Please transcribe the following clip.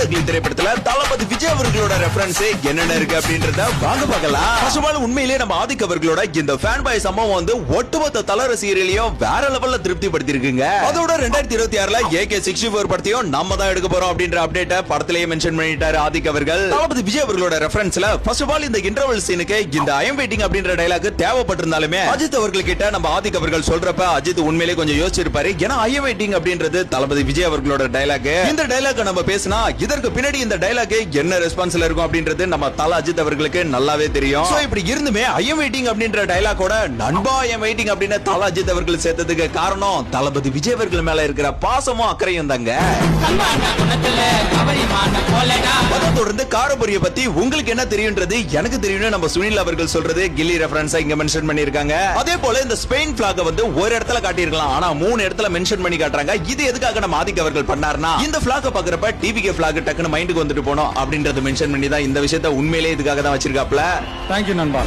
மாடகில் திரைப்படத்துல தளபதி விஜய் அவர்களோட ரெஃபரன்ஸ் என்னென்ன இருக்கு அப்படின்றத வாங்க பார்க்கலாம். ஃபர்ஸ்ட் ஆஃப் ஆல் உண்மையிலேயே நம்ம ஆதிக் அவர்களோட இந்த ஃபேன் பாய் சம்பவம் வந்து ஒட்டுமொத்த தல ரசிகர்களையும் வேற லெவல்ல திருப்திப்படுத்தி இருக்குங்க. அதோட 2026ல AK64 படத்தையும் நம்ம தான் எடுக்க போறோம் அப்படின்ற அப்டேட்ட படத்திலேயே மென்ஷன் பண்ணிட்டாரு ஆதிக் அவர்கள். தளபதி விஜய் அவர்களோட ரெஃபரன்ஸ்ல ஃபர்ஸ்ட் ஆஃப் ஆல் இந்த இன்டர்வல் சீனுக்கு இந்த ஐ எம் வெயிட்டிங் அப்படின்ற டயலாக் தேவைப்பட்டிருந்தாலுமே அஜித் அவர்கள் கிட்ட நம்ம ஆதிக் அவர்கள் சொல்றப்ப அஜித் உண்மையிலேயே கொஞ்சம் யோசிச்சிருப்பாரு. ஏன்னா ஐ எம் வெயிட்டிங் அப்படின்றது தளபதி விஜய் அவர்களோட டயலாக். இந்த டயலாக் நம்ம பேசினா இதற்கு பின்னாடி இந்த டயலாக் என்ன ரெஸ்பான்ஸ்ல இருக்கும் அப்படின்றது நம்ம தல அஜித் அவர்களுக்கு நல்லாவே தெரியும். சோ இப்படி இருந்துமே ஐ எம் வெயிட்டிங் அப்படின்ற டயலாக்கோட நண்பா ஐ எம் வெயிட்டிங் அப்படின்னு தல அஜித் அவர்கள் சேர்த்ததுக்கு காரணம் தளபதி விஜய் அவர்கள் மேல இருக்கிற பாசமும் அக்கறையும் தாங்க. தொடர்ந்து காரபுரிய பத்தி உங்களுக்கு என்ன தெரியும்ன்றது எனக்கு தெரியும். நம்ம சுனில் அவர்கள் சொல்றது கில்லி ரெஃபரன்ஸா இங்க மென்ஷன் பண்ணிருக்காங்க. அதே போல இந்த ஸ்பெயின் பிளாக் வந்து ஒரு இடத்துல காட்டியிருக்கலாம், ஆனா 3 இடத்துல மென்ஷன் பண்ணி காட்டுறாங்க. இது எதுக்காக நம்ம ஆதிக் அவர்கள் பண்ணாருன்னா இந்த பிளாக் பாக்குறப்ப டிவிகே பிளாக் டக்குன்னு மைண்டுக்கு வந்துட்டு போனோம் அப்படின்றது மென்ஷன் பண்ணி தான் இந்த விஷயத்தை உண்மையிலேயே இதுக்காக தான் வச்சிருக்காப்ல. தேங்க்யூ நண்பா.